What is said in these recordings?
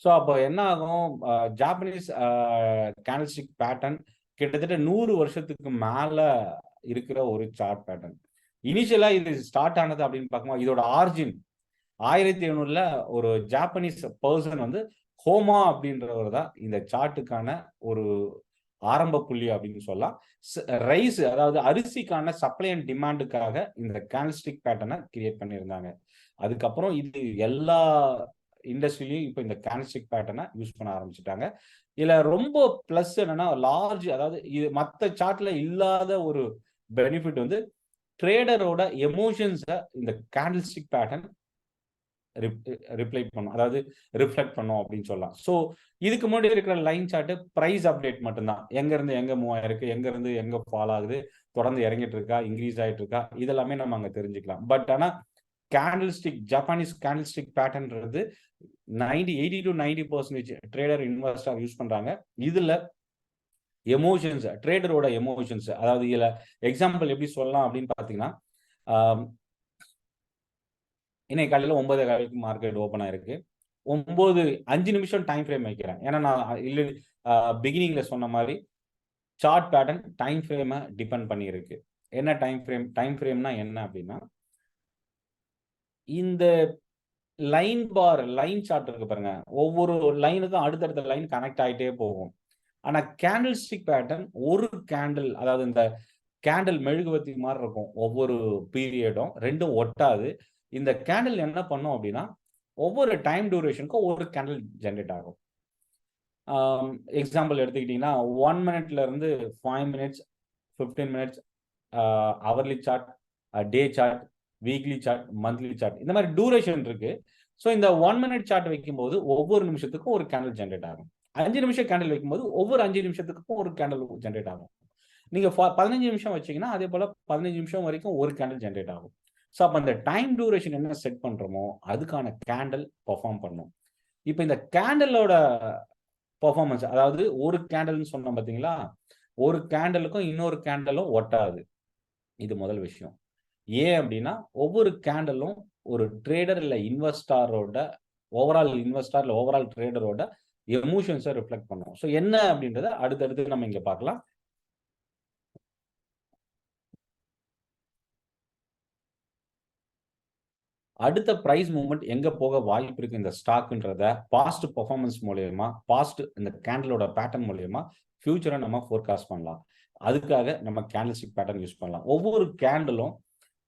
So அப்போ என்ன ஆகும், ஜாப்பனீஸ் கேண்டில்ஸ்டிக் பேட்டர்ன் கிட்டத்தட்ட 100 வருஷத்துக்கு மேல இருக்கிற ஒரு சார்ட் பேட்டர்ன். இனிஷியலா இது ஸ்டார்ட் ஆனது அப்படின்னு பார்க்கும்போது இதோட ஆரிஜின் 1700ல ஒரு ஜாப்பனீஸ் பர்சன் வந்து ஹோமா அப்படின்றவர் தான் இந்த சார்ட்டுக்கான ஒரு ஆரம்ப புள்ளி அப்படின்னு சொல்லலாம். ரைஸ், அதாவது அரிசிக்கான சப்ளை அண்ட் டிமாண்டுக்காக இந்த கேண்டில்ஸ்டிக் பேட்டர்னை கிரியேட் பண்ணியிருந்தாங்க. அதுக்கப்புறம் இது எல்லா இண்டஸ்ட்ரியிலையும் இப்போ இந்த கேண்டில்ஸ்டிக் பேட்டர்னை யூஸ் பண்ண ஆரம்பிச்சுட்டாங்க. இதுல ரொம்ப பிளஸ் என்னன்னா லார்ஜ், அதாவது இது மற்ற சார்ட்ல இல்லாத ஒரு பெனிஃபிட் வந்து ட்ரேடரோட எமோஷன்ஸை இந்த கேண்டில்ஸ்டிக் பேட்டர்ன் ரிப்ளை பண்ணும், அதாவது ரிஃப்ளெக்ட் பண்ணும் அப்படின்னு சொல்லலாம். ஸோ இதுக்கு முன்னாடி இருக்கிற லைன் சார்ட் பிரைஸ் அப்டேட் மட்டும்தான். எங்க இருந்து எங்க மூவ் ஆயிருக்கு, எங்க இருந்து எங்க ஃபால் ஆகுது, தொடர்ந்து இறங்கிட்டு இருக்கா, இன்க்ரீஸ் ஆயிட்டு இருக்கா, இதெல்லாமே நம்ம அங்க தெரிஞ்சுக்கலாம். பட் ஆனா கேண்டில்ஸ்டிக், ஜப்பானீஸ் கேண்டில்ஸ்டிக் பேட்டர்ன்றது 80 to 90% ட்ரேடர் இன்வெஸ்டர் யூஸ் பண்றாங்க. இதுல எமோஷன்ஸ், ட்ரேடரோட எமோஷன்ஸ், அதாவது இதுல எக்ஸாம்பிள் எப்படி சொல்லலாம் அப்படின்னு பாத்தீங்கன்னா, இன்னைக்கு காலையில் 9:15 மார்க்கெட் ஓப்பன் ஆயிருக்கு. 5 நிமிஷம் டைம் ஃப்ரேம் வைக்கிறேன். ஏன்னா நான் இல்லை பிகினிங்ல சொன்ன மாதிரி சார்ட் பேட்டர்ன் டைம் ஃப்ரேமை டிபெண்ட் பண்ணி இருக்கு. என்ன டைம் ஃப்ரேம்? டைம் ஃப்ரேம்னா என்ன அப்படின்னா, இந்த லைன் பார், லைன் சார்ட் இருக்கு பாருங்க, ஒவ்வொரு லைனுக்கும் அடுத்தடுத்த லைன் கனெக்ட் ஆகிட்டே போகும். ஆனா கேண்டில் ஸ்டிக் பேட்டர்ன் ஒரு கேண்டில், அதாவது இந்த கேண்டில் மெழுகுவத்தி மாதிரி இருக்கும் ஒவ்வொரு பீரியடும், ரெண்டும் ஒட்டாது. இந்த கேண்டில் என்ன பண்ணும் அப்படின்னா, ஒவ்வொரு டைம் டியூரேஷனுக்கும் ஒரு கேண்டில் ஜென்ரேட் ஆகும். எக்ஸாம்பிள் எடுத்துக்கிட்டீங்கன்னா 1 மினிட்ல இருந்து 5 minutes, 15 minutes, hourly chart, day chart, weekly chart, monthly chart, இந்த மாதிரி டியூரேஷன் இருக்கு. ஸோ இந்த 1 மினிட் சார்ட் வைக்கும்போது ஒவ்வொரு நிமிஷத்துக்கும் ஒரு கேண்டில் ஜென்ரேட் ஆகும். 5 நிமிஷம் கேண்டில் வைக்கும்போது ஒவ்வொரு 5 நிமிஷத்துக்கும் ஒரு கேண்டில் ஜென்ரேட் ஆகும். நீங்க 15 நிமிஷம் வச்சீங்கன்னா அதே போல 15 நிமிஷம் வரைக்கும் ஒரு கேண்டில் ஜென்ரேட் ஆகும். ஸோ அப்போ அந்த டைம் டியூரேஷன் என்ன செட் பண்றோமோ அதுக்கான கேண்டில் பெர்ஃபார்ம் பண்ணும். இப்போ இந்த கேண்டிலோட பெர்ஃபார்மன்ஸ், அதாவது ஒரு கேண்டில்னு சொன்னோம் பார்த்தீங்களா, ஒரு கேண்டலுக்கும் இன்னொரு கேண்டலும் ஒட்டாது. இது முதல் விஷயம். ஏன் அப்படின்னா, ஒவ்வொரு கேண்டலும் ஒரு ட்ரேடர் இல்ல இன்வெஸ்டாரோட ஓவரால் இன்வெஸ்டார் இல்ல ஓவரால் ட்ரேடரோட எமோஷன்ஸை ரிஃப்ளெக்ட் பண்ணும். ஸோ என்ன அப்படின்றத அடுத்தடுத்து நம்ம இங்க பார்க்கலாம். அடுத்த பிரைஸ் மூவ்மெண்ட் எங்க போக வாய்ப்பு இருக்கு இந்த ஸ்டாக்ன்றத பாஸ்ட் பெர்ஃபார்மன்ஸ் மூலமா, பாஸ்ட் இந்த கேண்டலோட பேட்டர்ன் மூலமா ஃபியூச்சரை நம்ம ஃபோர்காஸ்ட் பண்ணலாம். அதுக்காக நம்ம கேண்டில்ஸ்டிக் பேட்டர்ன் யூஸ் பண்ணலாம். ஒவ்வொரு கேண்டலும்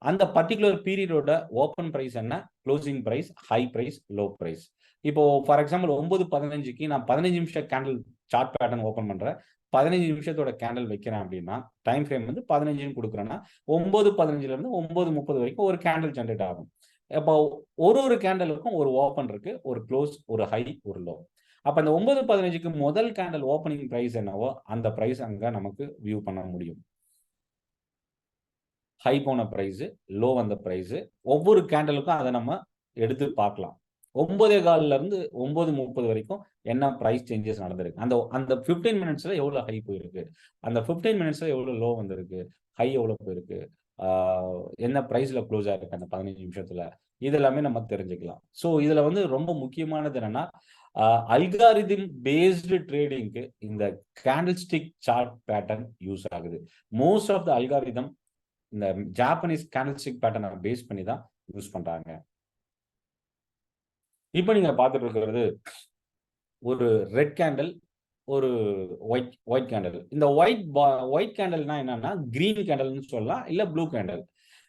அந்த பர்டிகுலர் பீரியடோட ஓப்பன் பிரைஸ் என்ன, closing price, high price, low price. இப்போ ஃபார் எக்ஸாம்பிள் 9:15க்கு நான் 15 நிமிஷம் கேண்டில் சார்ட் பேட்டர்ன் ஓப்பன் பண்றேன். 15 நிமிஷத்தோட கேண்டில் வைக்கிறேன் அப்படின்னா, டைம் ஃப்ரேம் வந்து 15ன்னு கொடுக்குறேன்னா 9:15ல இருந்து 9:30 வரைக்கும் ஒரு கேண்டில் ஜென்ரேட் ஆகும். அப்போ ஒரு கேண்டலுக்கும் ஒரு ஓப்பன் இருக்கு, ஒரு க்ளோஸ், ஒரு ஹை, ஒரு லோ. அப்ப அந்த 9:15க்கு முதல் கேண்டல் ஓப்பனிங் பிரைஸ் என்னவோ அந்த பிரைஸ் அங்க நமக்கு வியூ பண்ண முடியும். ஹை போன பிரைஸ், லோ வந்த பிரைஸ், ஒவ்வொரு கேண்டலுக்கும் அதை நம்ம எடுத்து பார்க்கலாம். 9:15ல இருந்து 9:30 வரைக்கும் என்ன பிரைஸ் சேஞ்சஸ் நடந்திருக்கு, அந்த அந்த 15 மினிட்ஸ்ல எவ்வளவு ஹை போயிருக்கு, அந்த 15 மினிட்ஸ்ல எவ்வளவு லோ வந்திருக்கு, ஹை எவ்வளவு போயிருக்கு, என்ன பிரைஸ்ல க்ளோஸ் ஆயிருக்கு அந்த 15 நிமிஷத்துல, இதெல்லாமே நம்ம தெரிஞ்சுக்கலாம். ஸோ இதுல வந்து ரொம்ப முக்கியமானது என்னன்னா, அல்காரிதம் பேஸ்டு ட்ரேடிங்க்கு இந்த கேண்டில்ஸ்டிக் சார்ட் பேட்டர்ன் யூஸ் ஆகுது. மோஸ்ட் ஆஃப் த அல்காரிதம் இந்த ஜாப்பனீஸ் கேண்டில்ஸ்டிக் பேட்டர்னை பேஸ் பண்ணி தான் யூஸ் பண்றாங்க. இப்போ நீங்க பார்த்துட்டு இருக்கிறது ஒரு ரெட் கேண்டில், ஒரு ஒயிட் கேண்டில். இந்த ஒயிட் கேண்டில்னா என்னன்னா கிரீன் கேண்டில்னு சொல்லலாம், இல்ல ப்ளூ கேண்டில்.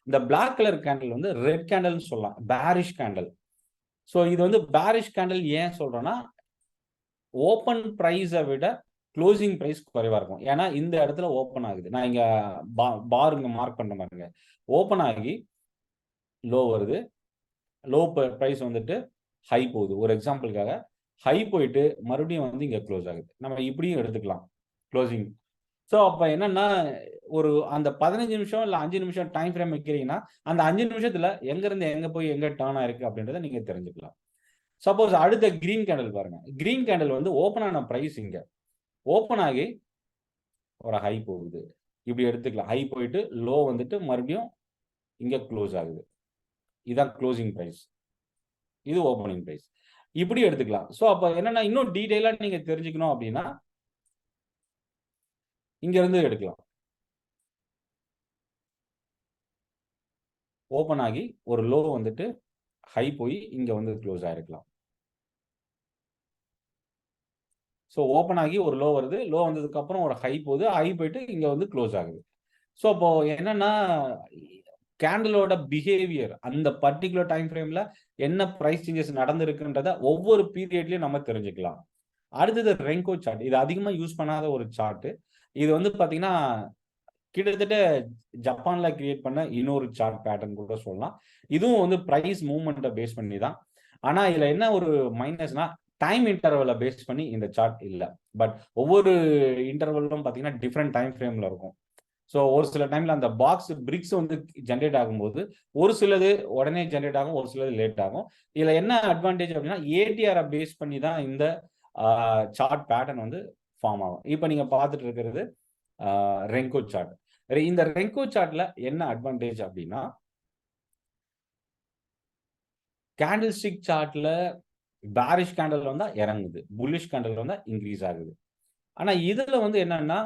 இந்த பிளாக் கலர் கேண்டில் வந்து ரெட் கேண்டில்னு சொல்லலாம், பேரிஷ் கேண்டில். ஸோ இது வந்து பேரிஷ் கேண்டில் ஏன் சொல்றோம்னா, ஓப்பன் பிரைஸை விட க்ளோசிங் பிரைஸ் குறைவா இருக்கும். ஏன்னா இந்த இடத்துல ஓப்பன் ஆகுது. நான் இங்க பார் இங்க மார்க் பண்ற பாருங்க. ஓப்பன் ஆகி லோ வருது, லோ பிரைஸ் வந்துட்டு ஹை போகுது. ஒரு எக்ஸாம்பிளுக்காக ஹை போயிட்டு மறுபடியும் வந்து இங்க க்ளோஸ் ஆகுது. நம்ம இப்படியும் எடுத்துக்கலாம் க்ளோசிங். ஸோ அப்ப என்னன்னா, ஒரு அந்த 15 நிமிஷம் இல்ல 5 நிமிஷம் டைம் ஃப்ரேம் வைக்கிறீங்கன்னா, அந்த 5 நிமிஷத்துல எங்க இருந்து எங்க போய் எங்க டர்ன் ஆயிருக்கு அப்படின்றத நீங்க தெரிஞ்சுக்கலாம். சப்போஸ் அடுத்த கிரீன் கேண்டில் பாருங்க. கிரீன் கேண்டில் வந்து ஓப்பன் ஆன பிரைஸ் இங்க ஓப்பன் ஆகி ஒரு ஹை போகுது. இப்படி எடுத்துக்கலாம். ஹை போயிட்டு லோ வந்துட்டு மறுபடியும் இங்க க்ளோஸ் ஆகுது. இதான் க்ளோசிங் பிரைஸ். இது ஓப்பனிங் பிரைஸ். இப்படி எடுத்துக்கலாம். ஸோ அப்போ என்னன்னா இன்னும் டீட்டெயிலாக நீங்க தெரிஞ்சுக்கணும் அப்படின்னா இங்க இருந்து எடுக்கலாம். ஓப்பன் ஆகி ஒரு லோ வந்துட்டு ஹை போய் இங்க வந்து க்ளோஸ் ஆயிருக்கலாம். ஸோ ஓப்பன் ஆகி ஒரு லோ வருது. லோ வந்ததுக்கு அப்புறம் ஒரு ஹை போகுது. ஹை போயிட்டு இங்க வந்து க்ளோஸ் ஆகுது. ஸோ அப்போ என்னன்னா கேண்டலோட பிஹேவியர் அந்த பர்டிகுலர் டைம் ஃப்ரேம்ல என்ன பிரைஸ் சேஞ்சஸ் நடந்திருக்குன்றத ஒவ்வொரு பீரியட்லயும் நம்ம தெரிஞ்சுக்கலாம். அடுத்தது ரெங்கோ சார்ட். இது அதிகமா யூஸ் பண்ணாத ஒரு சார்ட். இது வந்து பாத்தீங்கன்னா கிட்டத்தட்ட ஜப்பான்ல கிரியேட் பண்ண இன்னொரு சார்ட் பேட்டர்ன் கூட சொல்லலாம். இதுவும் வந்து பிரைஸ் மூவ்மெண்ட்டை பேஸ் பண்ணி தான். ஆனா இதுல என்ன ஒரு மைனஸ்னா டைம் இன்டர்வலை பேஸ் பண்ணி இந்த சார்ட் இல்ல. பட் ஒவ்வொரு இன்டர்வலும் பாத்தீங்கன்னா டிஃப்ரெண்ட் டைம் ஃப்ரேம்ல இருக்கும். ஸோ ஒரு சில டைம்ல அந்த பாக்ஸ் பிரிக்ஸ் வந்து ஜென்ரேட் ஆகும்போது ஒரு சிலது உடனே ஜென்ரேட் ஆகும், ஒரு சிலது லேட் ஆகும். இதுல என்ன அட்வான்டேஜ் அப்படின்னா ஏடிஆரை பேஸ் பண்ணி தான் இந்த சார்ட் பேட்டர்ன் வந்து ஃபார்ம் ஆகும். இப்போ நீங்க பார்த்துட்டு இருக்கிறது ரெங்கோ சார்ட். இந்த ரெங்கோ சார்ட்ல என்ன அட்வான்டேஜ் அப்படின்னா கேண்டில் ஸ்டிக் சார்ட்ல பேரிஷ் கேண்டல் வந்தா இறங்குது, புல்லிஷ் கேண்டல் வந்தா இன்க்ரீஸ் ஆகுது. ஆனா இதுல வந்து என்னன்னா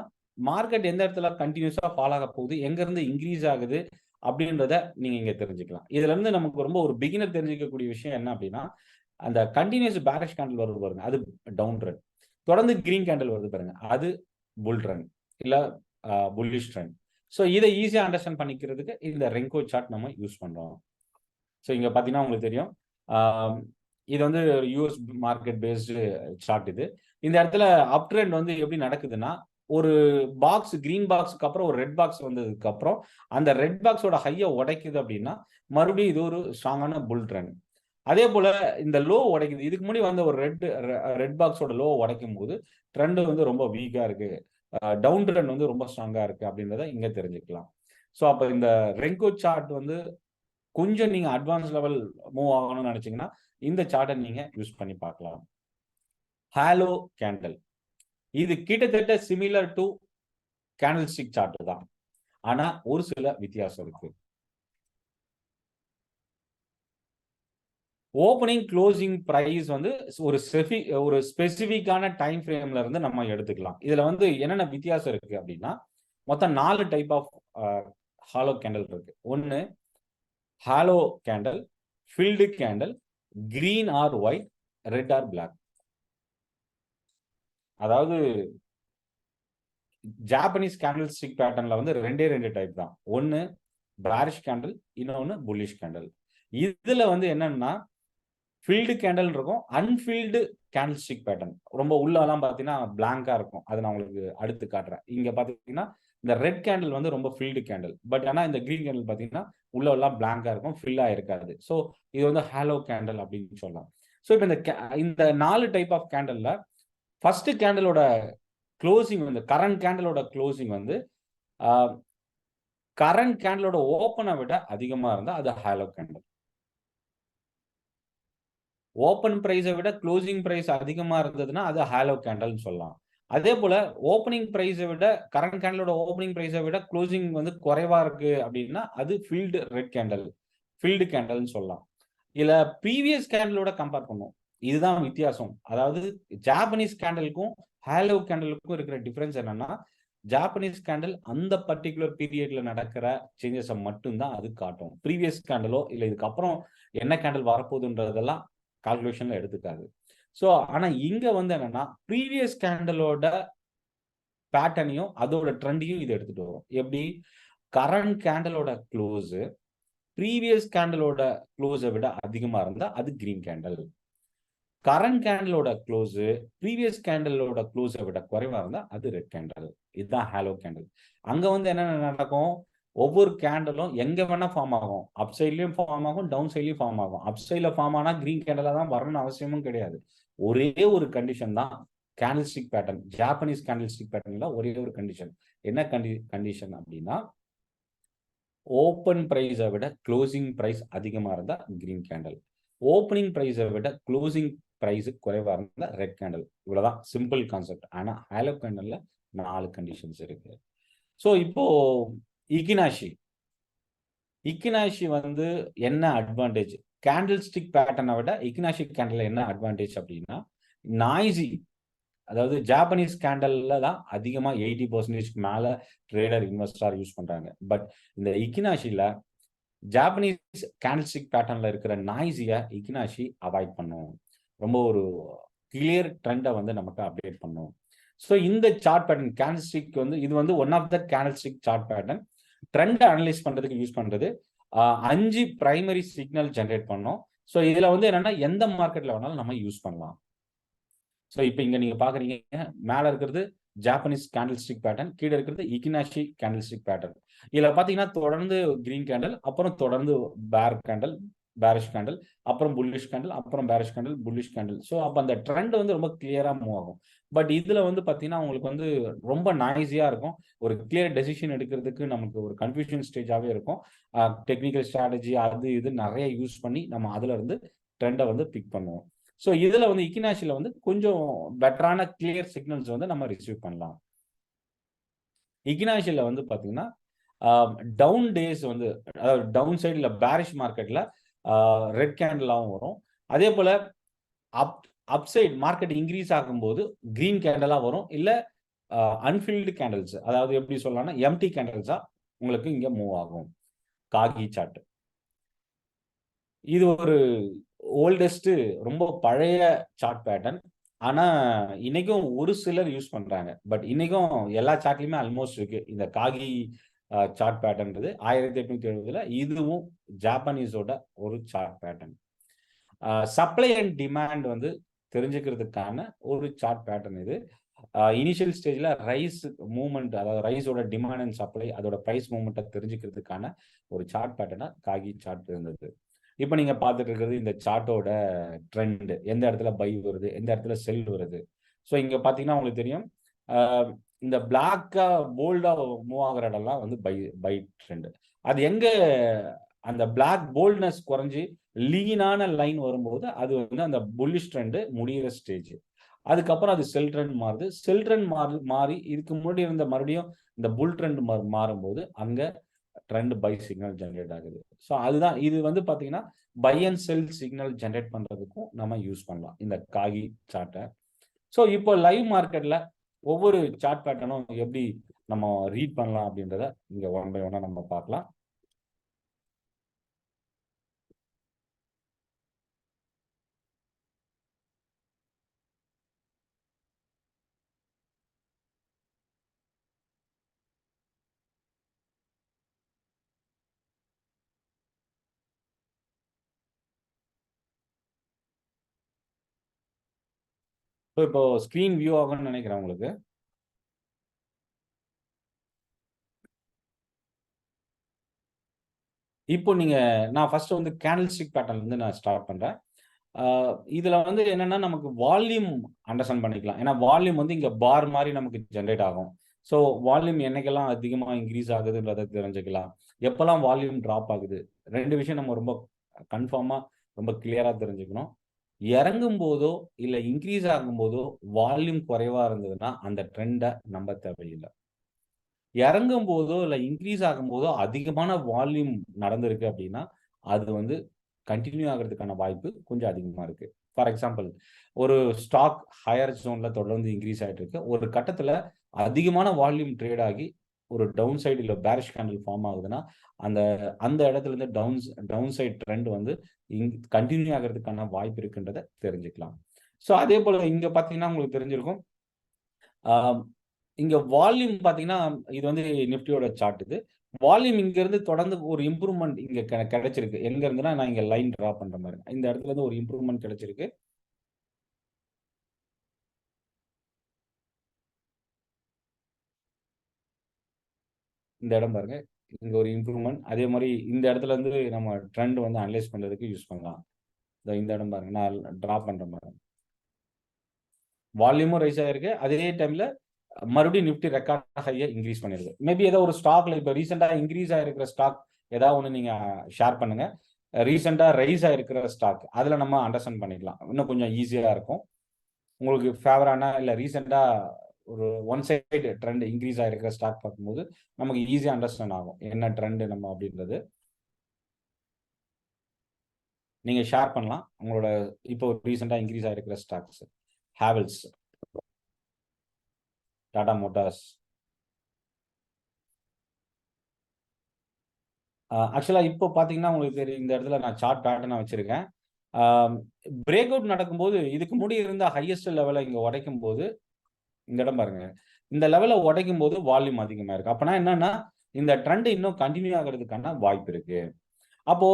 மார்க்கெட் எந்த இடத்துல கண்டினியூஸா ஃபால் ஆக போகுது, எங்க இருந்து இன்க்ரீஸ் ஆகுது அப்படின்றத நீங்க இங்க தெரிஞ்சுக்கலாம். இதுல இருந்து நமக்கு ரொம்ப ஒரு பிகினர் தெரிஞ்சுக்கக்கூடிய விஷயம் என்ன அப்படின்னா அந்த கண்டினியூஸ் பேரிஷ் கேண்டல் வருது பாருங்க, அது டவுன் ட்ரெண்ட். தொடர்ந்து கிரீன் கேண்டல் வருது பாருங்க, அது புல் ட்ரெண்ட் இல்ல புல்லிஷ் ட்ரெண்ட். ஸோ இதை ஈஸியா அண்டர்ஸ்டாண்ட் பண்ணிக்கிறதுக்கு இந்த ரெங்கோ சார்ட் நம்ம யூஸ் பண்றோம். ஸோ இங்க பாத்தீங்கன்னா உங்களுக்கு தெரியும் இது வந்து யூஎஸ் மார்க்கெட் பேஸ்டு சார்ட். இது இந்த இடத்துல அப் ட்ரெண்ட் வந்து எப்படி நடக்குதுன்னா ஒரு பாக்ஸ் கிரீன் பாக்ஸ்க்கு அப்புறம் ஒரு ரெட் பாக்ஸ் வந்ததுக்கு அப்புறம் அந்த ரெட் பாக்ஸோட ஹையை உடைக்குது அப்படின்னா மறுபடியும் இது ஒரு ஸ்ட்ராங்கான புல் ட்ரெண்ட். அதே போல இந்த லோ உடைக்குது. இதுக்கு முன்னாடி வந்த ஒரு ரெட் பாக்ஸோட லோ உடைக்கும் போது ட்ரெண்ட் வந்து ரொம்ப வீக்கா இருக்கு, டவுன் ட்ரெண்ட் வந்து ரொம்ப ஸ்ட்ராங்கா இருக்கு அப்படின்றத இங்க தெரிஞ்சுக்கலாம். ஸோ அப்போ இந்த ரெங்கோ சார்ட் வந்து கொஞ்சம் நீங்க அட்வான்ஸ் லெவல் மூவ் ஆகணும்னு நினைச்சீங்கன்னா இந்த சார்ட்டை நீங்க யூஸ் பண்ணி பார்க்கலாம். ஹாலோ கேண்டல் இது கிட்டத்தட்ட similar to candle stick chart தான். ஆனா ஒரு சில வித்தியாசம் இருக்கு. ஓப்பனிங் க்ளோசிங் பிரைஸ் வந்து ஒரு ஸ்பெசிபிக்கான டைம் ஃப்ரேம்ல இருந்து நம்ம எடுத்துக்கலாம். இதுல வந்து என்னென்ன வித்தியாசம் இருக்கு அப்படின்னா மொத்தம் 4 டைப் ஆஃப் ஹாலோ கேண்டல் இருக்கு. ஒன்னு hollow candle, filled candle, green or white, red or black. அதாவது ஜாப்பனீஸ் கேண்டில் ஸ்டிக் பேட்டர்ன்ல வந்து ரெண்டு டைப் தான். ஒன்னு பேரிஷ் கேண்டல், இன்னொன்னு புல்லிஷ் கேண்டல். இதுல வந்து என்னன்னா ஃபில்டு கேண்டல் இருக்கும், அன்ஃபில்டு கேண்டில் ஸ்டிக் பேட்டர்ன். ரொம்ப உள்ளலாம் பார்த்தீங்கன்னா பிளாங்கா இருக்கும். அதை நான் உங்களுக்கு அடுத்து காட்டுறேன். இங்க பார்த்தீங்கன்னா இந்த ரெட் கேண்டில் வந்து ரொம்ப ஃபில்டு கேண்டில். பட் ஆனா இந்த கிரீன் கேண்டில் பார்த்தீங்கன்னா உள்ள எல்லாம் பிளாங்கா இருக்கும், ஃபில்லா இருக்காது. ஸோ இது வந்து ஹாலோ கேண்டல் அப்படின்னு சொல்லலாம். ஸோ இப்போ இந்த 4 டைப் ஆஃப் கேண்டல்ல ஃபர்ஸ்ட் கேண்டலோட க்ளோசிங் வந்து கரண்ட் கேண்டலோட க்ளோசிங் வந்து கரண்ட் கேண்டலோட ஓப்பனை விட அதிகமா இருந்தா அது ஹாலோ கேண்டல். ஓப்பன் பிரைஸை விட க்ளோசிங் பிரைஸ் அதிகமா இருந்ததுன்னா அது ஹாலோ கேண்டல்னு சொல்லலாம். அதே போல ஓப்பனிங் பிரைஸை விட கரண்ட் கேண்டலோட ஓப்பனிங் பிரைஸை விட க்ளோசிங் வந்து குறைவா இருக்கு அப்படின்னா அது ஃபீல்டு ரெட் கேண்டல், ஃபீல்டு கேண்டல்னு சொல்லலாம். இதுல ப்ரீவியஸ் கேண்டலோட கம்பேர் பண்ணும். இதுதான் வித்தியாசம். அதாவது ஜாப்பனீஸ் கேண்டலுக்கும் ஹாலோ கேண்டலுக்கும் இருக்கிற டிஃபரன்ஸ் என்னன்னா ஜாப்பனீஸ் கேண்டல் அந்த பர்டிகுலர் பீரியட்ல நடக்கிற சேஞ்சஸை மட்டும்தான் அது காட்டும். ப்ரீவியஸ் கேண்டலோ இல்லை இதுக்கப்புறம் என்ன கேண்டல் வரப்போகுதுன்றதெல்லாம் கால்குலேஷன்ல எடுத்துக்காது. ஸோ ஆனா இங்க வந்து என்னன்னா ப்ரீவியஸ் கேண்டலோட பேட்டர்னையும் அதோட ட்ரெண்டையும் இது எடுத்துட்டு வரும். எப்படி கரண்ட் கேண்டலோட க்ளோஸ் ப்ரீவியஸ் கேண்டலோட க்ளோஸை விட அதிகமா இருந்தா அது கிரீன் கேண்டல். கரண்ட் கேண்டலோட க்ளோஸ் ப்ரீவியஸ் கேண்டலோட க்ளோஸை விட குறைவா இருந்தா அது ரெட் கேண்டல். இதுதான் ஹாலோ கேண்டல். அங்க வந்து என்ன நடக்கும், ஒவ்வொரு கேண்டலும் எங்க வேணா ஃபார்ம் ஆகும். அப் சைட்லயும் ஃபார்ம் ஆகும், டவுன் சைட்லயும் ஃபார்ம் ஆகும். அப் சைட்ல ஃபார்ம் ஆனா கிரீன் கேண்டலா தான் வரணும்னு அவசியமும் கிடையாது. ஒரே ஒரு கண்டிஷன் தான் candle stick pattern. Japanese candle stick பேட்டர்ன்ல ஒரே ஒரு கண்டிஷன். என்ன கண்டிஷன் அப்படின்னா ஓப்பன் பிரைஸை விட க்ளோசிங் பிரைஸ் அதிகமா இருந்தா கிரீன் கேண்டல், ஓப்பனிங் பிரைஸை விட க்ளோசிங் பிரைஸ் குறைவா இருந்தா ரெட் கேண்டல். இவ்வளவுதான் சிம்பிள் கான்செப்ட். ஆனா ஹாலோ கேண்டல்ல 4 கண்டிஷன்ஸ் இருக்கு. ஸோ இப்போ இக்கினாஷி வந்து என்ன அட்வான்டேஜ் கேண்டில் ஸ்டிக் பேட்டர்னை விட இக்னாஷிக் கேண்டில் என்ன அட்வான்டேஜ் அப்படின்னா, நாய்ஸி, அதாவது ஜாப்பனீஸ் கேண்டல்ல தான் அதிகமா 80% மேல ட்ரேடர் இன்வெஸ்டர் யூஸ் பண்றாங்க. பட் இந்த இக்கினாஷில ஜாப்பனீஸ் கேண்டில்ஸ்டிக் பேட்டர்ன்ல இருக்கிற நாய்ஸிய இக்கினாஷி அவாய்ட் பண்ணும். ரொம்ப ஒரு கிளியர் ட்ரெண்டை வந்து நமக்கு அப்டேட் பண்ணும். ஸோ இந்த சார்ட் பேட்டர்ன் கேண்டில்ஸ்டிக் வந்து இது வந்து one of the candlestick chart pattern ட்ரெண்டை அனலைஸ் பண்றதுக்கு யூஸ் பண்றது. 5 பிரைமரி சிக்னல் ஜென்ரேட் பண்ணோம். ஸோ இதுல வந்து என்னன்னா எந்த மார்க்கெட்ல வேணாலும் நம்ம யூஸ் பண்ணலாம். ஸோ இப்போ இங்க நீங்க பாக்குறீங்க, மேல இருக்கிறது ஜாப்பனீஸ் கேண்டில்ஸ்டிக் பேட்டர்ன், கீழே இருக்கிறது இக்கினாஷி கேண்டில்ஸ்டிக் பேட்டர்ன். இதுல பாத்தீங்கன்னா தொடர்ந்து கிரீன் கேண்டில், அப்புறம் தொடர்ந்து பேர் கேண்டில், பேரிஷ் கேண்டில், அப்புறம் புல்லிஷ் கேண்டில், அப்புறம் bearish candle, bullish candle. So அப்ப அந்த ட்ரெண்ட் வந்து ரொம்ப கிளியரா மூவ் ஆகும். பட் இதுல வந்து பாத்தீங்கன்னா உங்களுக்கு வந்து ரொம்ப நாய்ஸியா இருக்கும். ஒரு கிளியர் டெசிஷன் எடுக்கிறதுக்கு நமக்கு ஒரு கன்ஃபியூஷன் ஸ்டேஜாவே இருக்கும். டெக்னிக்கல் ஸ்ட்ராட்டஜி அது இது நிறைய யூஸ் பண்ணி நம்ம அதுல இருந்து ட்ரெண்டை வந்து பிக் பண்ணுவோம். ஸோ இதுல வந்து இக்கினாஷில வந்து கொஞ்சம் பெட்டரான கிளியர் சிக்னல்ஸ் வந்து நம்ம ரிசீவ் பண்ணலாம். இக்கினாஷில வந்து பாத்தீங்கன்னா டவுன் டேஸ் வந்து, அதாவது டவுன் சைடு இல்ல பேரிஷ் மார்க்கெட்ல ரெட் கேண்டிலாவும் வரும். அதே போல அப் அப்சைட் மார்க்கெட் இன்க்ரீஸ் ஆகும்போது கிரீன் கேண்டலா வரும். இல்ல அன்ஃபில்டு கேண்டல்ஸ், அதாவது எப்படி சொல்லலாம்னா எம்டி கேண்டல்ஸா உங்களுக்கு இங்க மூவ் ஆகும். காகி சார்ட் இது ஒரு ஓல்டஸ்ட், ரொம்ப பழைய சார்ட் பேட்டர்ன். ஆனா இன்னைக்கும் ஒரு சிலர் யூஸ் பண்றாங்க. பட் இன்னைக்கும் எல்லா சார்ட்லயுமே ஆல்மோஸ்ட் இருக்கு இந்த காகி சார்ட் பேட்டர்ன்றது. 1870ல இதுவும் ஜாப்பனீஸோட ஒரு chart pattern. Supply and demand வந்து தெரிஞ்சுக்கிறதுக்கான ஒரு சார்ட் பேட்டர்ன் இது. இனிஷியல் ஸ்டேஜ்ல ரைஸ் மூவ்மெண்ட், அதாவது ரைஸோட டிமாண்ட் அண்ட் சப்ளை, அதோட பிரைஸ் மூவ்மெண்ட்டை தெரிஞ்சுக்கிறதுக்கான ஒரு சார்ட் பேட்டர்னா காகி சார்ட் இருந்தது. இப்போ நீங்க பார்த்துட்டு இருக்கிறது இந்த சார்ட்டோட ட்ரெண்ட், எந்த இடத்துல பை வருது, எந்த இடத்துல செல் வருது. ஸோ இங்க பார்த்தீங்கன்னா உங்களுக்கு தெரியும், இந்த பிளாக்கா போல்டா மூவ் ஆகிற இடம்லாம் வந்து பை பை ட்ரெண்ட். அது எங்க அந்த பிளாக் போல்ட்னஸ் குறைஞ்சி லீனான லைன் வரும்போது அது வந்து அந்த புல்லிஷ் ட்ரெண்ட் முடிகிற ஸ்டேஜ். அதுக்கப்புறம் அது செல் ட்ரெண்ட் மாறுது. செல் ட்ரெண்ட் மாறி இதுக்கு முன்னாடி இருந்த மறுபடியும் இந்த புல் ட்ரெண்ட் மாறும்போது அங்க ட்ரெண்ட் பை சிக்னல் ஜெனரேட் ஆகுது. ஸோ அதுதான் இது வந்து பாத்தீங்கன்னா buy and sell signal generate பண்றதுக்கும் நம்ம யூஸ் பண்ணலாம் இந்த காகி சார்ட்டை. ஸோ இப்போ லைவ் மார்க்கெட்ல ஒவ்வொரு சார்ட் பேட்டர்னும் எப்படி நம்ம ரீட் பண்ணலாம் அப்படின்றத இங்க ஒன் பை ஒன்னா நம்ம பார்க்கலாம். இப்போ ஸ்கிரீன் வியூ ஆகும்னு நினைக்கிறேன் உங்களுக்கு. இப்போ நீங்க, நான் ஃபர்ஸ்ட் வந்து கேண்டில் ஸ்டிக் பேட்டர்ன்ல இருந்து நான் ஸ்டார்ட் பண்றேன். இதுல வந்து என்னன்னா நமக்கு வால்யூம் அண்டர்ஸ்டாண்ட் பண்ணிக்கலாம். ஏன்னா வால்யூம் வந்து இங்க பார் மாதிரி நமக்கு ஜென்ரேட் ஆகும். ஸோ வால்யூம் என்னைக்கெல்லாம் அதிகமா இன்க்ரீஸ் ஆகுதுன்றதை தெரிஞ்சுக்கலாம். எப்பெல்லாம் வால்யூம் டிராப் ஆகுது, 2 விஷயம் நம்ம ரொம்ப கன்ஃபார்மா ரொம்ப கிளியரா தெரிஞ்சுக்கணும். இறங்கும் போதோ இல்ல இன்க்ரீஸ் ஆகும் போதோ வால்யூம் குறைவா இருந்ததுன்னா அந்த ட்ரெண்டை நம்ப தேவையில்லை. இறங்கும் போதோ இல்ல இன்க்ரீஸ் ஆகும் போதோ அதிகமான வால்யூம் நடந்திருக்கு அப்படின்னா அது வந்து கண்டினியூ ஆகிறதுக்கான வாய்ப்பு கொஞ்சம் அதிகமா இருக்கு. ஃபார் எக்ஸாம்பிள், ஒரு ஸ்டாக் ஹையர் ஜோன்ல தொடர்ந்து இன்க்ரீஸ் ஆயிட்டு இருக்கு. ஒரு கட்டத்துல அதிகமான வால்யூம் ட்ரேட் ஆகி ஒரு டவுன் சைடு இல்ல பேரிஷ் கேண்டில் ஃபார்ம் ஆகுதுன்னா அந்த அந்த இடத்துல இருந்து டவுன் சைடு ட்ரெண்ட் வந்து கண்டினியூ ஆகிறதுக்கான வாய்ப்பு இருக்குன்றத தெரிஞ்சுக்கலாம். ஸோ அதே போல இங்க பாத்தீங்கன்னா உங்களுக்கு தெரிஞ்சிருக்கும், இங்க வால்யூம் பாத்தீங்கன்னா இது வந்து நிப்டியோட சார்ட். இது வால்யூம் இங்க இருந்து தொடர்ந்து ஒரு இம்ப்ரூவ்மெண்ட் இங்க கிடைச்சிருக்கு. எங்க இருந்துன்னா நான் இங்க லைன் டிரா பண்ற மாதிரி இந்த இடத்துல இருந்து ஒரு இம்ப்ரூவ்மெண்ட் கிடைச்சிருக்கு. இந்த இடம் பாருங்க, இங்க ஒரு இம்ப்ரூவ்மெண்ட். அதே மாதிரி இந்த இடத்துல இருந்து நம்ம ட்ரெண்ட் வந்து அனலைஸ் பண்றதுக்கு யூஸ் பண்ணலாம். இந்த இடம் பாருங்க, நான் டிரா பண்ற மாதிரி வால்யூமும் ரைஸ் ஆயிருக்கு. அதே டைம்ல மறுபடியும் நிப்டி ரெக்கார்ட் ஹையை இன்க்ரீஸ் பண்ணிருக்கு. மேபி ஏதோ ஒரு ஸ்டாக்ல இப்போ ரீசெண்டா இன்க்ரீஸ் ஆயிருக்கிற ஸ்டாக் ஏதாவது ஒன்று நீங்க ஷேர் பண்ணுங்க. ரீசெண்டா ரைஸ் ஆயிருக்கிற ஸ்டாக் அதுல நம்ம அண்டர்ஸ்டாண்ட் பண்ணிக்கலாம். இன்னும் கொஞ்சம் ஈஸியா இருக்கும் உங்களுக்கு. ஃபேவரான இல்ல ரீசெண்டா ஒரு ஒன் சைடு ட்ரெண்ட் இன்க்ரீஸ் ஆயிருக்கிற ஸ்டாக் பார்க்கும்போது நமக்கு ஈஸியா அண்டர்ஸ்டாண்ட் ஆகும் என்ன ட்ரெண்ட் நம்ம அப்படின்றது. நீங்க ஷேர் பண்ணலாம் உங்களோட இப்போ ரீசெண்டா இன்க்ரீஸ் ஆயிருக்கிற ஸ்டாக்ஸ். ஹேவல்ஸ், டாடா மோட்டார்ஸ். ஆக்சுவலா இப்போ பாத்தீங்கன்னா உங்களுக்கு தெரியும், இந்த இடத்துல நான் சார்ட் பேட்டர்னா வச்சிருக்கேன். பிரேக் அவுட் நடக்கும்போது இதுக்கு முன்னாடி இருந்த ஹையஸ்ட் லெவலை இங்க உடைக்கும் போது, இந்த இடம் பாருங்க, இந்த லெவலை உடைக்கும் போது வால்யூம் அதிகமா இருக்கு. அப்பனா என்னன்னா இந்த ட்ரெண்ட் இன்னும் கண்டினியூ ஆகிறதுக்கான வாய்ப்பு இருக்கு. அப்போ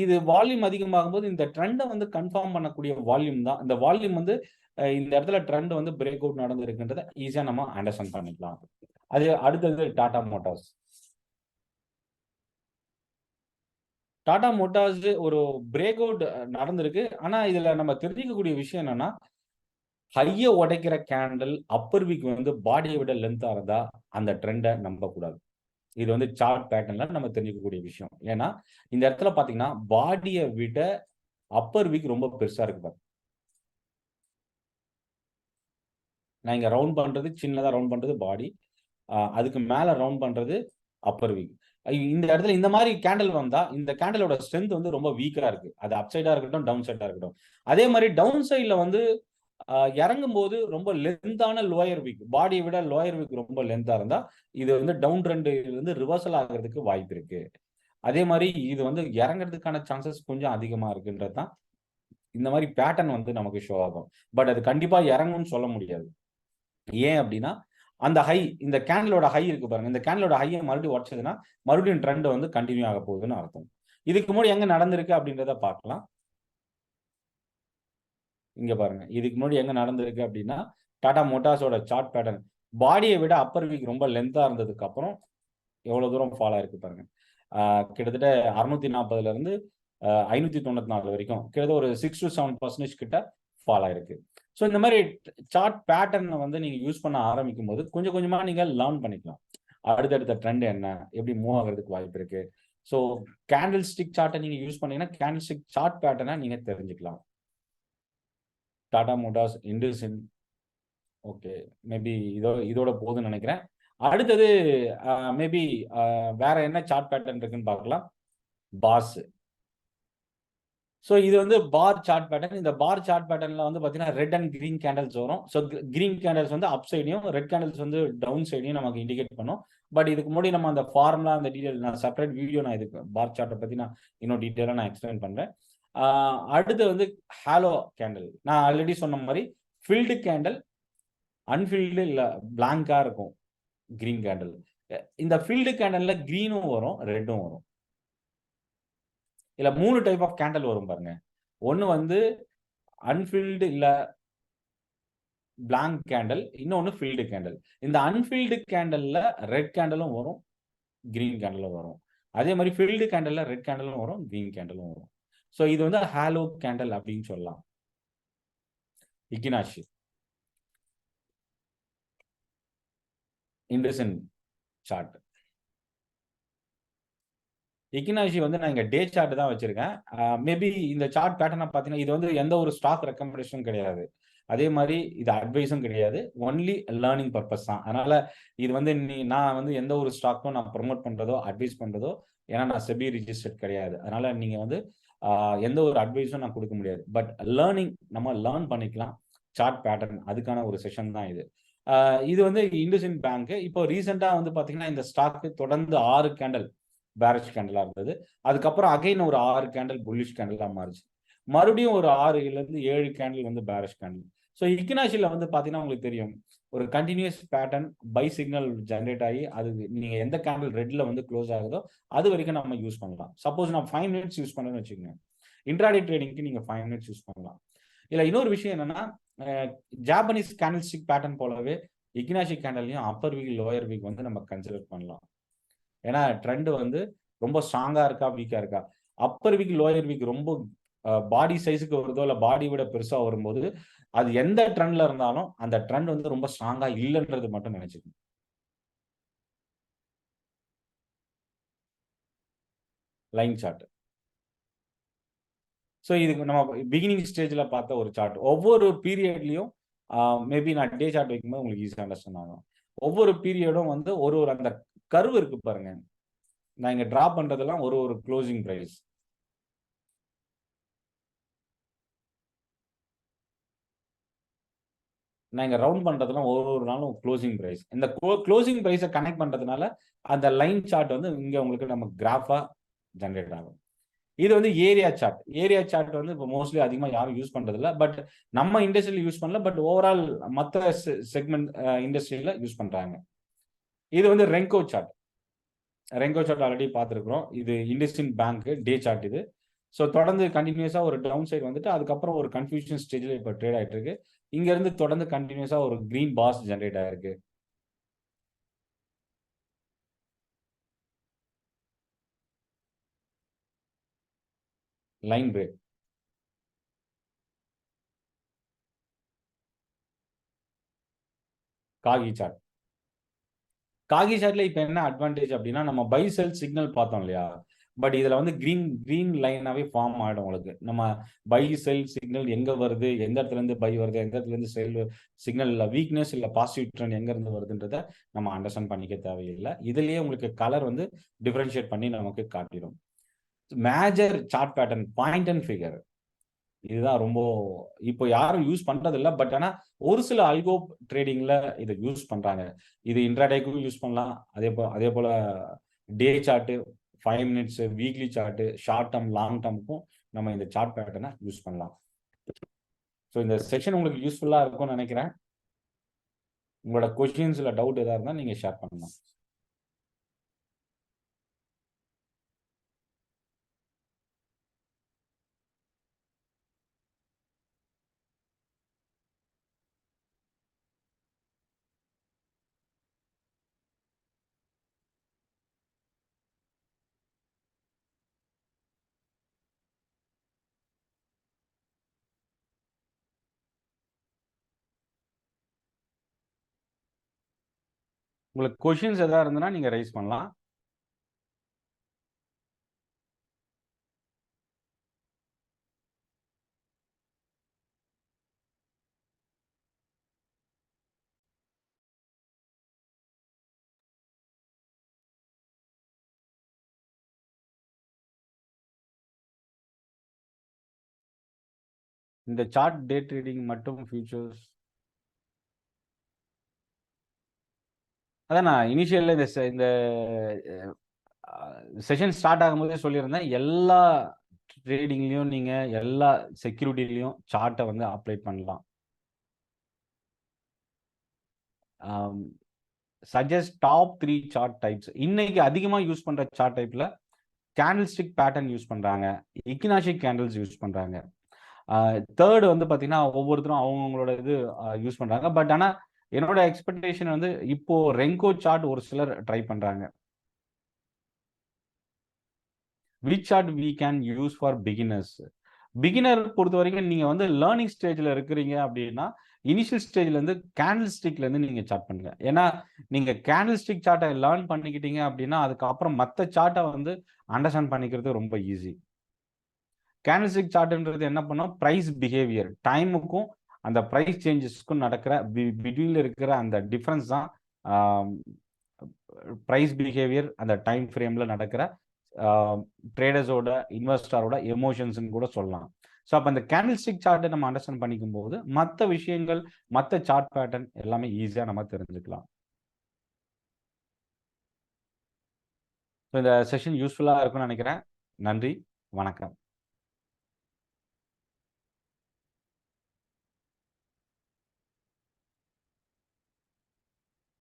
இது வால்யூம் அதிகமாகும் போது இந்த ட்ரெண்டை வந்து கன்ஃபார்ம் பண்ணக்கூடிய வால்யூம் தான். இந்த வால்யூம் வந்து இந்த இடத்துல ட்ரெண்ட் வந்து பிரேக் அவுட் நடந்திருக்குன்றத ஈஸியா நம்ம அண்டர்ஸ்டாண்ட் பண்ணிக்கலாம். அது அடுத்தது டாடா மோட்டார்ஸ். டாடா மோட்டார்ஸ் ஒரு பிரேக் அவுட் நடந்திருக்கு. ஆனா இதுல நம்ம தெரிஞ்சுக்கக்கூடிய விஷயம் என்னன்னா, ஹைய உடைக்கிற கேண்டில் அப்பர் வீக் வந்து பாடியை விட லென்த்தா இருந்தா அந்த ட்ரெண்டை நம்பக்கூடாது. இது வந்து சார்ட் பேட்டர்ன்ல நம்ம தெரிஞ்சுக்கக்கூடிய விஷயம். ஏன்னா இந்த இடத்துல பாத்தீங்கன்னா பாடியை விட அப்பர் வீக் ரொம்ப பெருசா இருக்கு பாருங்க. நான் இங்க ரவுண்ட் பண்றது, சின்னதா ரவுண்ட் பண்றது பாடி. அதுக்கு மேல ரவுண்ட் பண்றது அப்பர் வீக். இந்த இடத்துல இந்த மாதிரி கேண்டில் வந்தா இந்த கேண்டிலோட ஸ்ட்ரென்த் வந்து ரொம்ப வீக்கா இருக்கு. அது அப் சைடா இருக்கட்டும், டவுன் சைடா இருக்கட்டும். அதே மாதிரி டவுன் சைட்ல வந்து இறங்கும் போது ரொம்ப லென்த்தான லோயர் வீக், பாடியை விட லோயர் வீக் ரொம்ப லென்த்தா இருந்தா இது வந்து டவுன் ட்ரெண்ட் வந்து ரிவர்சல் ஆகிறதுக்கு வாய்ப்பு இருக்கு. அதே மாதிரி இது வந்து இறங்குறதுக்கான சான்சஸ் கொஞ்சம் அதிகமா இருக்குன்றது தான் இந்த மாதிரி பேட்டர்ன் வந்து நமக்கு ஷோ ஆகும். பட் அது கண்டிப்பா இறங்கும்னு சொல்ல முடியாது. ஏன் அப்படின்னா அந்த ஹை, இந்த கேண்டிலோட ஹை இருக்கு பாருங்க, இந்த கேண்டிலோட ஹையை மறுபடியும் உடச்சதுன்னா மறுபடியும் ட்ரெண்ட் வந்து கண்டினியூ ஆக போகுதுன்னு அர்த்தம். இதுக்கு முன்னாடி எங்க நடந்திருக்கு அப்படின்றத பார்க்கலாம். இங்க பாருங்க, இதுக்கு முன்னாடி எங்க நடந்திருக்கு அப்படின்னா டாடா மோட்டார்ஸோட சார்ட் பேட்டர்ன் பாடியை விட அப்பர் வீக் ரொம்ப லென்த்தா இருந்ததுக்கு அப்புறம் எவ்வளவு தூரம் ஃபால் ஆயிருக்கு பாருங்க. கிட்டத்தட்ட 640ல இருந்து 594 வரைக்கும் கிட்டத்தட்ட ஒரு 6 to 7% கிட்ட ஃபால் ஆயிருக்கு. ஸோ இந்த மாதிரி சார்ட் பேட்டர்னை வந்து நீங்க யூஸ் பண்ண ஆரம்பிக்கும் போது கொஞ்சம் கொஞ்சமா நீங்க லேர்ன் பண்ணிக்கலாம். அடுத்தடுத்த ட்ரெண்ட் என்ன, எப்படி மூவ் ஆகிறதுக்கு வாய்ப்பு இருக்கு. ஸோ கேண்டில் ஸ்டிக் சார்ட்டை நீங்க யூஸ் பண்ணீங்கன்னா கேண்டில் ஸ்டிக் சார்ட் பேட்டர்னை நீங்க தெரிஞ்சுக்கலாம். Tata Motors, IndusInd, okay, maybe இதோட போதும்னு நினைக்கிறேன். அடுத்தது மேபி வேற என்ன சார்ட் பேட்டர்ன் இருக்குன்னு பார்க்கலாம். பாஸ். ஸோ இது வந்து பார் சார்ட் பேட்டர்ன். இந்த பார் சார்ட் பேட்டர்ன்ல வந்து பார்த்தீங்கன்னா ரெட் அண்ட் கிரீன் கேண்டல்ஸ் வரும். ஸோ கிரீன் கேண்டல்ஸ் வந்து அப் சைடையும், ரெட் கேண்டல்ஸ் வந்து டவுன் சைடையும் நமக்கு இண்டிகேட் பண்ணும். பட் இதுக்கு முன்னாடி நம்ம அந்த ஃபார்முலா, அந்த டீடைல் நான் செப்பரேட் வீடியோ நான் இதுக்கு பார் சார்ட்டை பற்றி நான் இன்னும் டீட்டெயிலாக நான் எக்ஸ்பிளைன் பண்ணுறேன். அடுத்து வந்து ஹாலோ கேண்டில். நான் ஆல்ரெடி சொன்ன மாதிரி ஃபில்டு கேண்டில், அன்ஃபில்டு இல்லை பிளாங்கா இருக்கும் கிரீன் கேண்டில். இந்த ஃபீல்டு கேண்டல்ல கிரீனும் வரும், ரெட்டும் வரும். இல்ல 3 டைப் ஆஃப் கேண்டல் வரும் பாருங்க. ஒன்னு வந்து அன்ஃபில்டு இல்ல பிளாங்க் கேண்டல், இன்னொன்னு ஃபீல்டு கேண்டல். இந்த அன்ஃபில்டு கேண்டல்ல ரெட் கேண்டலும் வரும், கிரீன் கேண்டலும் வரும். அதே மாதிரி ஃபீல்டு கேண்டல்ல ரெட் கேண்டலும் வரும், கிரீன் கேண்டலும் வரும். ஸோ இது வந்து ஹாலோ கேண்டல் அப்படின்னு சொல்லலாம். இக்கினாஷி, இண்டஸ்இன் சார்ட். இக்கினாஷி வந்து நான் இங்க டே சார்ட் தான் வச்சிருக்கேன். மேபி இந்த சார்ட் பேட்டர்னை பார்த்தீங்கன்னா இது வந்து எந்த ஒரு ஸ்டாக் ரெக்கமெண்டேஷனும் கிடையாது. அதே மாதிரி இது அட்வைஸும் கிடையாது. ஒன்லி லேர்னிங் பர்பஸ் தான். அதனால இது வந்து நான் வந்து எந்த ஒரு ஸ்டாக்கும் நான் ப்ரொமோட் பண்றதோ அட்வைஸ் பண்றதோ, ஏன்னா நான் செபி ரிஜிஸ்டர்ட் கிடையாது. அதனால நீங்க வந்து எந்த ஒரு அட்வைஸும் நான் கொடுக்க முடியாது. பட் லேர்னிங் நம்ம லேர்ன் பண்ணிக்கலாம். சார்ட் பேட்டர்ன் அதுக்கான ஒரு செஷன் தான் இது. இது வந்து இண்டஸ்இன் பேங்க். இப்போ ரீசெண்டா வந்து பாத்தீங்கன்னா இந்த ஸ்டாக் தொடர்ந்து 6 கேண்டல் பேரிஷ் கேண்டலா இருந்தது. அதுக்கப்புறம் அகைன் ஒரு 6 கேண்டல் புல்லிஷ் கேண்டலா மாறிச்சு. மறுபடியும் ஒரு 6ல இருந்து 7 கேண்டில் வந்து பேரிஷ் கேண்டில். ஸோ இக்கினாஷில வந்து பாத்தீங்கன்னா உங்களுக்கு தெரியும், ஒரு continuous pattern buy signal generate ஆகி அது நீங்க எந்த கேண்டில் ரெட்ல வந்து க்ளோஸ் ஆகுதோ அது வரைக்கும் நம்ம யூஸ் பண்ணலாம். சப்போஸ் நான் 5 மினிட்ஸ் யூஸ் பண்ணேன்னு வச்சுக்கோங்க, இன்ட்ராடே ட்ரேடிங்க்கு நீங்க 5 மினிட்ஸ் யூஸ் பண்ணலாம். இல்ல இன்னொரு விஷயம் என்னன்னா, ஜாப்பனீஸ் கேண்டில் ஸ்டிக் பேட்டர்ன் போலவே இக்கினாஷி கேண்டல்லையும் அப்பர் வீக் லோயர் வீக் வந்து நம்ம கன்சிடர் பண்ணலாம். ஏன்னா ட்ரெண்ட் வந்து ரொம்ப ஸ்ட்ராங்கா இருக்கா, வீக்கா இருக்கா. அப்பர் வீக் லோயர் வீக் ரொம்ப பாடி சைஸுக்கு வருதோ இல்ல பாடி விட பெருசா வரும்போது அது எந்த ட்ரெண்ட்ல இருந்தாலும் அந்த ட்ரெண்ட் வந்து ரொம்ப ஸ்ட்ராங்கா இல்லைன்றது மட்டும் நினைச்சுக்கணும். Line chart. ஸோ இதுக்கு நம்ம பிகினிங் ஸ்டேஜ்ல பார்த்த ஒரு சார்ட். ஒவ்வொரு பீரியட்லயும் மேபி நான் டே சார்ட் வைக்கும்போது உங்களுக்கு ஈஸியாக அண்டர்ஸ்டாண்ட் ஆகும். ஒவ்வொரு பீரியடும் வந்து ஒரு அந்த கர்வ் இருக்கு பாருங்க. நான் இங்க டிரா பண்றதெல்லாம் ஒரு க்ளோசிங் பிரைஸ். நான் இங்க ரவுண்ட் பண்றதுலாம் ஒரு நாளும் க்ளோசிங் பிரைஸ். இந்த க்ளோசிங் பிரைஸை கனெக்ட் பண்றதுனால அந்த லைன் சார்ட் வந்து இங்க உங்களுக்கு நம்ம கிராஃபா ஜெனரேட் ஆகும். இது வந்து ஏரியா சார்ட். ஏரியா சார்ட் வந்து இப்போ மோஸ்ட்லி அதிகமா யாரும் யூஸ் பண்றது இல்ல. பட் நம்ம இண்டஸ்ட்ரியில யூஸ் பண்ணல. பட் ஓவரால் மத்த செக்மெண்ட் இண்டஸ்ட்ரியில யூஸ் பண்றாங்க. இது வந்து renko chart. Renko chart already பார்த்துருக்கிறோம். இது இண்டஸ்இண்ட் பேங்க் டே சார்ட் இது. ஸோ தொடர்ந்து கண்டினியூஸா ஒரு டவுன் சைடு வந்துட்டு அதுக்கப்புறம் ஒரு கன்ஃபியூஷன் ஸ்டேஜில் இப்போ ட்ரேட் ஆகிட்டு இருக்கு. இங்க இருந்து தொடர்ந்து கண்டினியூஸா ஒரு கிரீன் பாஸ் ஜெனரேட் ஆயிருக்கு. Line break. Kagi chart. Kagi சார்ட்ல இப்ப என்ன அட்வான்டேஜ் அப்படின்னா நம்ம பை செல் சிக்னல் பார்த்தோம் இல்லையா? பட் இதுல வந்து கிரீன் கிரீன் லைனாவே ஃபார்ம் ஆயிடும் உங்களுக்கு. நம்ம பை செல் சிக்னல் எங்க வருது, எந்த இடத்துல இருந்து பை வருது, எந்த இடத்துல இருந்து செல் சிக்னல் வீக்னஸ் இல்ல பாசிட்டிவ் ட்ரெண்ட் எங்க இருந்து வருதுன்றத நம்ம அண்டர்ஸ்டாண்ட் பண்ணிக்க தேவையில்லை. இதுலயே உங்களுக்கு கலர் வந்து டிஃபரன்ஷியேட் பண்ணி நமக்கு காட்டிடும். Major chart pattern point and figure இதுதான் ரொம்ப இப்போ யாரும் யூஸ் பண்றது இல்ல. பட் ஆனா ஒரு சில அல்கோ ட்ரேடிங்ல இதை யூஸ் பண்றாங்க. இது இன்ட்ராடேக்கும் யூஸ் பண்ணலாம். அதே போல day chart, 5 minutes, weekly chart, short term, long டேர்முக்கும் நம்ம இந்த சார்ட் பேட்டர்னை யூஸ் பண்ணலாம். ஸோ இந்த செஷன் உங்களுக்கு யூஸ்ஃபுல்லா இருக்கும்னு நினைக்கிறேன். உங்களோட கொஸ்டின்ஸ் இல்ல டவுட் ஏதாவது இருந்தா நீங்க ஷேர் பண்ணலாம். உங்களுக்கு கொஸ்டின்ஸ் ஏதாவது இருந்ததுன்னா நீங்க ரைஸ் பண்ணலாம். இந்த சார்ட் டே ட்ரேடிங் மட்டும் ஃபியூச்சர்ஸ் அதான் நான் இனிஷியல்ல இந்த செஷன் ஸ்டார்ட் ஆகும்போதே சொல்லியிருந்தேன். எல்லா ட்ரேடிங்லயும் நீங்க எல்லா செக்யூரிட்டிலையும் சார்ட்டை வந்து அப்ளை பண்ணலாம். Suggest top 3 chart types. இன்னைக்கு அதிகமா யூஸ் பண்ற சார்ட் டைப்ல கேண்டில் ஸ்டிக் பேட்டர்ன் யூஸ் பண்றாங்க, இக்னாஷிக் கேண்டில்ஸ் யூஸ் பண்றாங்க. தேர்ட் வந்து பாத்தீங்கன்னா ஒவ்வொருத்தரும் அவங்களோட இது யூஸ் பண்றாங்க. பட் ஆனா என்னோட எக்ஸ்பெக்டேஷன் வந்து இப்போ ரெங்கோ சார்ட் ஒரு சிலர் ட்ரை பண்றாங்க. Which chart we can use for beginners? Beginner பொறுத்த வரைக்கும் நீங்க வந்து லேர்னிங் ஸ்டேஜ்ல இருக்கிறீங்க அப்படின்னா இனிஷியல் ஸ்டேஜ்ல இருந்து கேண்டில் ஸ்டிக்ல இருந்து நீங்க சார்ட் பண்ணுங்க. ஏன்னா நீங்க கேண்டில் ஸ்டிக் சார்ட்டை லேர்ன் பண்ணிக்கிட்டீங்க அப்படின்னா அதுக்கப்புறம் மற்ற சார்ட்டை வந்து அண்டர்ஸ்டாண்ட் பண்ணிக்கிறது ரொம்ப ஈஸி. கேண்டில் ஸ்டிக் சார்ட்ன்றது என்ன பண்ணும்? பிரைஸ் பிஹேவியர் டைமுக்கும் அந்த பிரைஸ் சேஞ்சஸ்க்கும் நடக்கிற பிட்வீன்ல இருக்கிற அந்த டிஃபரன்ஸ் தான் பிரைஸ் பிஹேவியர். அந்த டைம் ஃப்ரேம்ல நடக்கிற ட்ரேடர்ஸோட இன்வெஸ்டரோட எமோஷன்ஸ்ன்னு கூட சொல்லலாம். ஸோ அப்போ அந்த கேண்டில் ஸ்டிக் சார்ட்டை நம்ம அண்டர்ஸ்டாண்ட் பண்ணிக்கும் போது மற்ற விஷயங்கள், மற்ற சார்ட் பேட்டர்ன் எல்லாமே ஈஸியாக நம்ம தெரிஞ்சுக்கலாம். ஸோ இந்த செஷன் யூஸ்ஃபுல்லாக இருக்கும்னு நினைக்கிறேன். நன்றி, வணக்கம்.